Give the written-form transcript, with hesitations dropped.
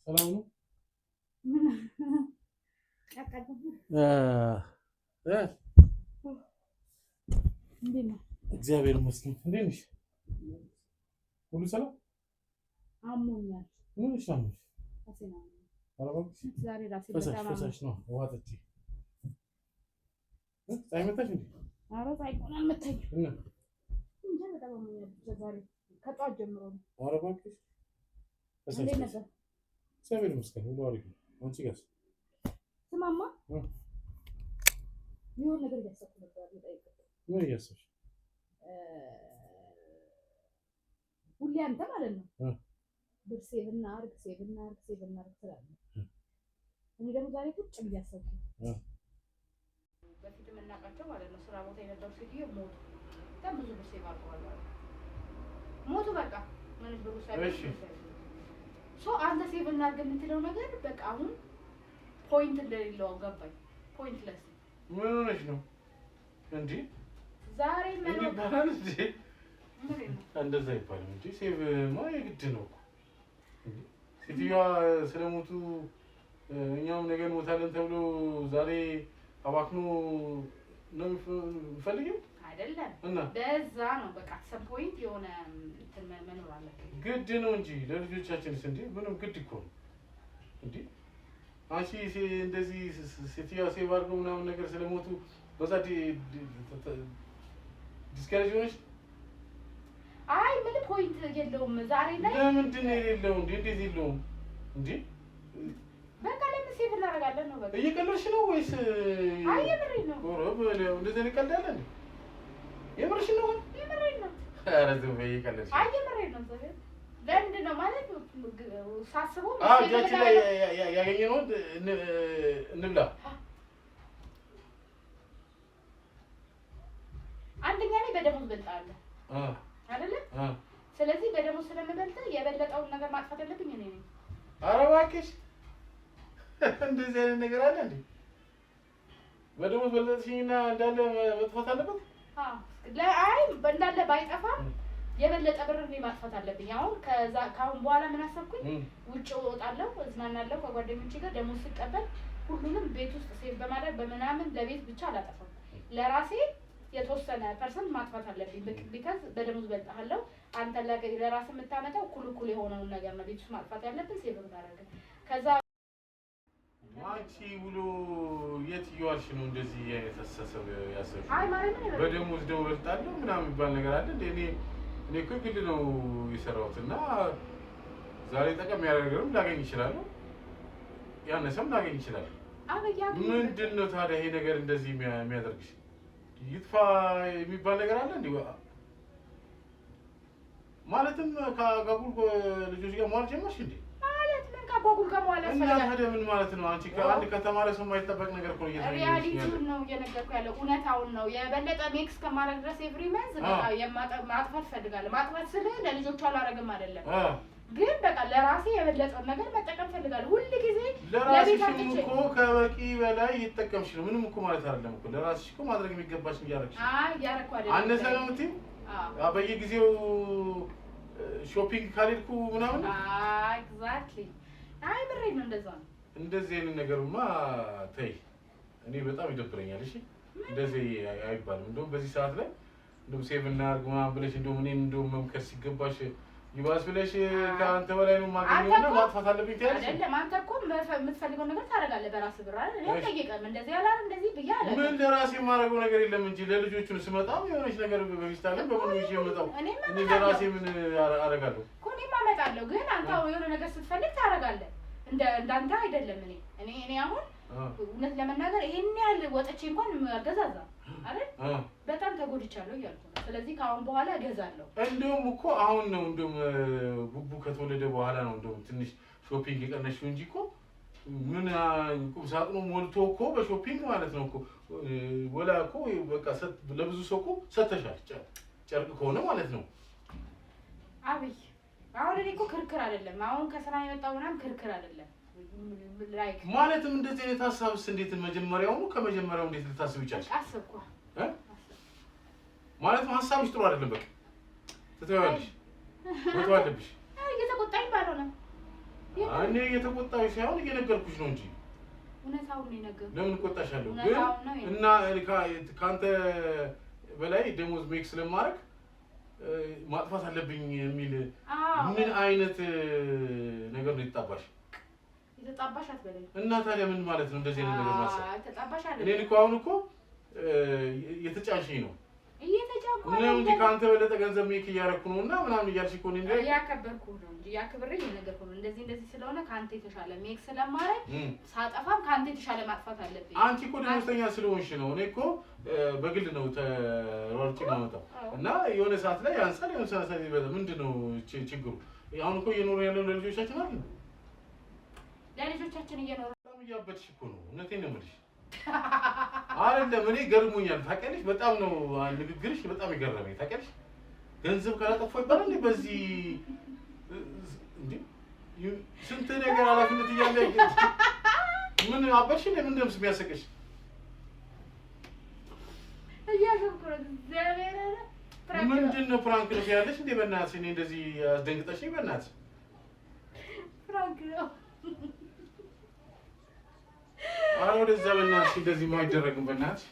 ሰላም ነው። እግዚአብሔር ይመስገን። እንዴት ነሽ? ሁሉ ሰላም? አሞኛል። ምን ይሻላል? ዛሬ ራሴ ፈሳሽ ነው። ውሃ ጠጪ። ፀሐይ መታሽ እንዴ? ኧረ ፀሐይ እንኳን አልመታኝም። እንጃ በጣም አሞኛል። ዛሬ ከጠዋት ጀምሮ ነው። ኧረ እባክሽ ፈሳሽ ነበር። እግዚአብሔር ይመስገን ሁሉ አሪፍ ነው። አንቺ ጋርስ? ስማማ የሆነ ነገር እያሰብኩ ነበር ልጠይቅህ። ምን እያሰብሽ? ሁሌ አንተ ማለት ነው ብር ሴቭ እናድርግ ትላለህ። እኔ ደግሞ ዛሬ ቁጭ ብዬ አሰብኩ። በፊት የምናውቃቸው ማለት ነው ስራ ቦታ የነበሩ ሴትዮ ሞቱ። በጣም ብዙ ብር ሴቭ አድርገዋል ማለት ሞቱ። በቃ ምን ብሩ ሳይሆን አንተ ሴቭ እናድርግ የምትለው ነገር በቃ አሁን ፖይንት እንደሌለው ገባኝ። ፖይንትለስ ምን ሆነሽ ነው እንዴ? ዛሬ ምን ይባላል እንዴ? እንደዛ ይባላል እንጂ ሴቭ ማ የግድ ነው እንዴ? ሴትዮዋ ስለሞቱ እኛም ነገ እንሞታለን ተብሎ ዛሬ አባክኖ ነው የሚፈልገው አይደለም። እና በዛ ነው በቃ ሰም ፖይንት የሆነ እንትን መኖር አለበት። ግድ ነው እንጂ ለልጆቻችንስ እንዴ ምንም ግድ እኮ ነው እንዴ? አንቺ እንደዚህ ሴትዮዋ ሴቭ አድርገው ምናምን ነገር ስለሞቱ በዛ ዲስካሬጅ ሆነሽ? አይ ምንም ፖይንት የለውም ዛሬ ላይ። ለምንድን ነው የሌለው እንዴ? እንዴት የለውም እንዴ? በቃ ለምን ሴቭ እናደርጋለን ነው በቃ። እየቀለድሽ ነው ወይስ? አይ የምሬን ነው። ኦሮ በለው እንደዚህ እንቀልዳለን እንዴ? የምርሽ ነው? የምሬን ነው። ኧረ ዝም በይ እየቀለድሽ። አይ የምሬን ነው። ለምንድን ነው ማለት ሳስበው እጃችን ላይ ያገኘነውን እንብላ። አንደኛ ላይ በደሞዝ በልጣለሁ አይደለ? ስለዚህ በደሞዝ ስለምበልጥ የበለጠውን ነገር ማጥፋት ያለብኝ እኔ ነኝ። ኧረ እባክሽ እንደዚህ አይነት ነገር አለ እንዴ? በደሞዝ በልጠሽኝና እንዳለ መጥፋት አለበት? አይ እንዳለ ባይጠፋም የበለጠ ብር እኔ ማጥፋት አለብኝ። አሁን ከአሁን በኋላ ምን አሰብኩኝ? ውጭ እወጣለሁ፣ እዝናናለሁ ከጓደኞቼ ጋር። ደሞዝ ስቀበል ሁሉንም ቤት ውስጥ ሴቭ በማድረግ በምናምን ለቤት ብቻ አላጠፋም። ለራሴ የተወሰነ ፐርሰንት ማጥፋት አለብኝ። ቢካዝ በደሞዝ በልጣለሁ። አንተ ለራስ የምታመጣው እኩል የሆነውን ነገር ነው ቤት ውስጥ ማጥፋት ያለብን ሴቭ ብታደርግ። ከዛ አንቺ ውሎ የት እየዋልሽ ነው እንደዚህ አይነት አስተሳሰብ ያሰብሽ? አይ ማለት ነው በደሞዝ ደው በልጣለሁ ምናምን የሚባል ነገር አለ እንዴ? እኔ እኮ ግል ነው የሰራሁት እና ዛሬ ጠቀም ያደርገንም ላገኝ ይችላል፣ ያነሰም ላገኝ ይችላል። ምንድን ነው ታዲያ ይሄ ነገር እንደዚህ የሚያደርግሽ? ይጥፋ የሚባል ነገር አለ እንዴ? ማለትም ከአጓጉል ልጆች ጋር መዋል ጀመርሽ እንዴ? ማለት ምን ከአጓጉል ጋር መዋል ያስፈልጋል? እና ታዲያ ምን ማለት ነው? አንቺ ከአንድ ከተማረ ሰው የማይጠበቅ ነገር እኮ ነው ሪያሊቲውን ነው እየነገርኩህ ያለው፣ እውነታውን ነው። የበለጠ ሜክስ ከማድረግ ድረስ ኤቭሪ መንዝ በቃ ማጥፋት እፈልጋለሁ። ማጥፋት ስልህ ለልጆቹ አላረግም አይደለም፣ ግን በቃ ለራሴ የበለጠውን ነገር መጠቀም ፈልጋለሁ። ሁሉ ጊዜ ለራስሽ እኮ ከበቂ በላይ እየተጠቀምሽ ነው። ምንም እኮ ማለት አይደለም እኮ ለራስሽ እኮ ማድረግ የሚገባሽ እያደረግሽ። አይ እያደረኩ አይደለም። አነሰ ነው የምትይው? በየጊዜው ሾፒንግ ካልሄድኩ ምናምን። አይ ኤግዛክትሊ። አይ ብሬን ነው እንደዛ ነው። እንደዚህ አይነት ነገርማ ተይ፣ እኔ በጣም ይደብረኛል። እሺ እንደዚህ አይባልም። እንደውም በዚህ ሰዓት ላይ እንደውም ሴቭ እናድርግ ምናምን ብለሽ እንደውም እኔን እንደውም መምከር ሲገባሽ ይባስ ብለሽ ከአንተ በላይ ነው የማገኘውና ማጥፋት አለብኝ ትያለሽ። አይደለም አንተ እኮ የምትፈልገው ነገር ታደርጋለህ በራስህ ብር አይደል? እኔ ጠይቀም እንደዚህ ያላል እንደዚህ ብያለሁ። ምን ለራሴ የማደርገው ነገር የለም እንጂ ለልጆቹን ስመጣው የሆነች ነገር በሚስታለም በምን ይዤ የመጣው እኔ ለራሴ ምን አደርጋለሁ እኮ። እኔም አመጣለሁ፣ ግን አንተ የሆነ ነገር ስትፈልግ ታደርጋለህ። እንዳንተ አይደለም። እኔ አሁን እውነት ለመናገር ይሄን ያህል ወጥቼ እንኳን አገዛዛ አይደል? በጣም ተጎድቻለሁ እያልኩ ነው። ስለዚህ ከአሁን በኋላ እገዛለሁ። እንደውም እኮ አሁን ነው እንደውም ቡቡ ከተወለደ በኋላ ነው እንደውም ትንሽ ሾፒንግ የቀነሽው እንጂ እኮ ምን ቁም ሳጥኑ ሞልቶ እኮ በሾፒንግ ማለት ነው እኮ ወላ እኮ በቃ ለብዙ ሰው እኮ ሰተሻል። ጨርቅ ከሆነ ማለት ነው። አብይ አሁን እኔ እኮ ክርክር አይደለም። አሁን ከስራ የመጣው ምናምን ክርክር አይደለም። ላይክ ማለትም እንደዚህ አይነት ሀሳብስ እንዴት መጀመሪያው ከመጀመሪያው እንዴት ልታስብ ይቻላል? አሰብኩ ማለትም ሀሳብሽ ጥሩ አይደለም። በቃ ትተዋለሽ ወጥዋለብሽ። እየተቆጣኝ ባልሆነ እኔ እየተቆጣሁሽ ሳይሆን እየነገርኩሽ ነው እንጂ እውነታውን ነው የነገርኩሽ። ለምን እቆጣሻለሁ? ግን እና ካንተ በላይ ደሞዝ ሜክ ስለማድረግ ማጥፋት አለብኝ የሚል ምን አይነት ነገር ነው የተጣባሽ? የተጣባሽ አትበለኝ። እና ታዲያ ምን ማለት ነው እንደዚህ አይነት ነገር ማሰብ? ተጣባሽ አይደል? እኔ እኮ አሁን እኮ የተጫንሽኝ ነው እየተጫንኩ ነው እንጂ ካንተ በለጠ ገንዘብ ሜክ እያደረኩ ነው እና ምናምን እያልሽ እኮ ነው እንዴ? ያከበርኩ ነው እንጂ ያከብሬ የነገርኩህ ነው። እንደዚህ ስለሆነ ካንተ የተሻለ ሜክ ስለማረግ ሳጠፋም ካንተ የተሻለ ማጥፋት አለብኝ። አንቺ እኮ ደሞዝተኛ ስለሆንሽ ነው። እኔ እኮ በግል ነው ተሯርጬ ማመጣው እና የሆነ ሰዓት ላይ ያንሳል፣ የሆነ ሰዓት ላይ ይበዛል። ምንድነው ችግሩ? አሁን እኮ እየኖርን ያለው ለልጆቻችን አይደል? ለልጆቻችን እየኖርን በጣም እያበድሽ እኮ ነው። እውነቴን ነው የምልሽ። አይደለም እኔ ገርሞኛል። ታውቂያለሽ፣ በጣም ነው ንግግርሽ በጣም የገረመኝ። ታውቂያለሽ፣ ገንዘብ ካላጠፋው ይባላል በዚህ እንዴ? ስንት ነገር ኃላፊነት እያለ ምን አበድሽ? ምን ደምስ የሚያሰቅሽ? እያሸኩረ እግዚአብሔር አለ ምንድን ነው ፕራንክ ነው ያለሽ እንዴ? በእናትሽ እኔ እንደዚህ አስደንግጠሽኝ። በእናትሽ ፕራንክ ነው። አረ ወደዛ በእናትሽ እንደዚህ ማይደረግም በእናትሽ